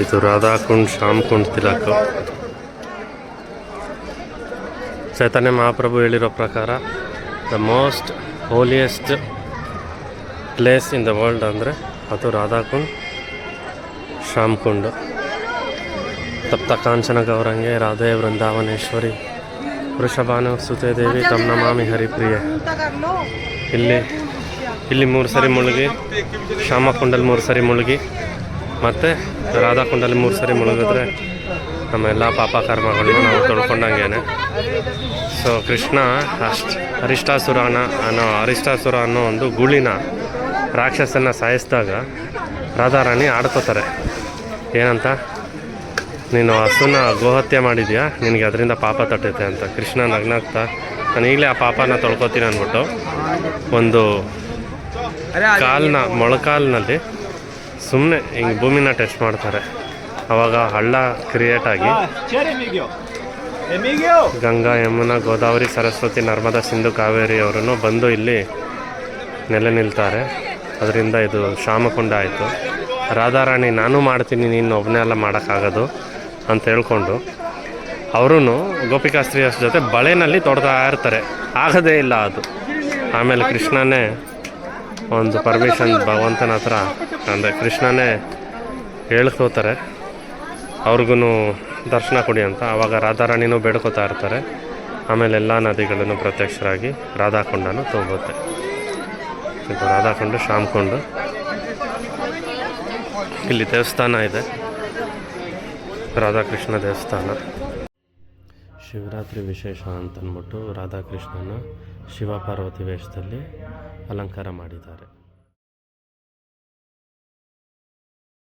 ಇದು ರಾಧಾಕುಂಡ್ ಶ್ಯಾಮಕುಂಡ್ ತಿಲಕ್. ಚೈತನ್ಯ ಮಹಾಪ್ರಭು ಹೇಳಿರೋ ಪ್ರಕಾರ the most holiest place in the world ಅಂದರೆ ಅದು ರಾಧಾಕುಂಡ್ ಶ್ಯಾಮಕುಂಡ್. ತಪ್ತ ಕಾಂಚನ ಗೌರಂಗೆ ರಾಧೆ ವೃಂದಾವನೇಶ್ವರಿ ವೃಷಭಾನು ಸುತೆ ದೇವಿ ತಮ್ಮ ನಮಾಮಿ ಹರಿಪ್ರಿಯೆ. ಇಲ್ಲಿ 3 ಸರಿ ಮುಳುಗಿ, ಶ್ಯಾಮಕುಂಡಲ್ಲಿ 3 ಸರಿ ಮುಳುಗಿ, ಮತ್ತು ರಾಧಾಕುಂಡಲ್ಲಿ 3 ಸರಿ ಮುಳುಗಿದ್ರೆ ನಮ್ಮೆಲ್ಲ ಪಾಪ ಕರ್ಮಗಳನ್ನ ನಾವು ತೊಳ್ಕೊಂಡಂಗೇನೆ. ಸೊ ಕೃಷ್ಣ ಅರಿಷ್ಟಾಸುರ ಅನ್ನೋ ಒಂದು ಗೂಳಿನ ರಾಕ್ಷಸನ್ನ ಸಾಯಿಸಿದಾಗ ರಾಧಾರಾಣಿ ಆಡ್ಕೋತಾರೆ. ಏನಂತ, ನೀನು ಹಸುನ ಗೋಹತ್ಯೆ ಮಾಡಿದ್ಯಾ, ನಿನಗೆ ಅದರಿಂದ ಪಾಪ ತಟ್ಟೈತೆ ಅಂತ. ಕೃಷ್ಣ ನಗ್ನಾಗ್ತಾ ನಾನು ಈಗಲೇ ಆ ಪಾಪನ ತೊಳ್ಕೊತೀನಿ ಅಂದ್ಬಿಟ್ಟು ಒಂದು ಮೊಳಕಾಲಿನಲ್ಲಿ ಸುಮ್ಮನೆ ಹಿಂಗೆ ಭೂಮಿನ ಟೆಸ್ಟ್ ಮಾಡ್ತಾರೆ. ಆವಾಗ ಹಳ್ಳ ಕ್ರಿಯೇಟ್ ಆಗಿ ಗಂಗಾ, ಯಮುನಾ, ಗೋದಾವರಿ, ಸರಸ್ವತಿ, ನರ್ಮದಾ, ಸಿಂಧು, ಕಾವೇರಿ ಅವರನ್ನು ಬಂದು ಇಲ್ಲಿ ನೆಲೆ ನಿಲ್ತಾರೆ. ಅದರಿಂದ ಇದು ಶ್ಯಾಮಕುಂಡ ಆಯಿತು. ರಾಧಾರಾಣಿ ನಾನು ಮಾಡ್ತೀನಿ, ನೀನು ಒಬ್ಬನೇ ಎಲ್ಲ ಮಾಡೋಕ್ಕಾಗೋದು ಅಂತ ಹೇಳ್ಕೊಂಡು ಅವರೂ ಗೋಪಿಕಾಸ್ತ್ರೀಯರ ಜೊತೆ ಬಳೆನಲ್ಲಿ ತೊಡ್ತಾ ಇರ್ತಾರೆ. ಆಗೋದೇ ಇಲ್ಲ ಅದು. ಆಮೇಲೆ ಕೃಷ್ಣನೇ ಒಂದು ಪರ್ಮಿಷನ್ ಭಗವಂತನ ಹತ್ರ, ಅಂದರೆ ಕೃಷ್ಣನೇ ಹೇಳ್ಕೋತಾರೆ ಅವ್ರಿಗೂ ದರ್ಶನ ಕೊಡಿ ಅಂತ. ಆವಾಗ ರಾಧಾರಾಣಿನೂ ಬೇಡ್ಕೋತಾ ಇರ್ತಾರೆ. ಆಮೇಲೆ ಎಲ್ಲ ನದಿಗಳನ್ನು ಪ್ರತ್ಯಕ್ಷರಾಗಿ ರಾಧಾಕುಂಡನೂ ತುಂಗುತ್ತೆ. ಇದು ರಾಧಾಕುಂಡ ಶ್ಯಾಮಕುಂಡ. ಇಲ್ಲಿ ದೇವಸ್ಥಾನ ಇದೆ, ರಾಧಾಕೃಷ್ಣ ದೇವಸ್ಥಾನ. ಶಿವರಾತ್ರಿ ವಿಶೇಷ ಅಂತಂದ್ಬಿಟ್ಟು ರಾಧಾಕೃಷ್ಣನ ಶಿವ ಪಾರ್ವತಿ ವೇಷದಲ್ಲಿ ಅಲಂಕಾರ ಮಾಡಿದ್ದಾರೆ.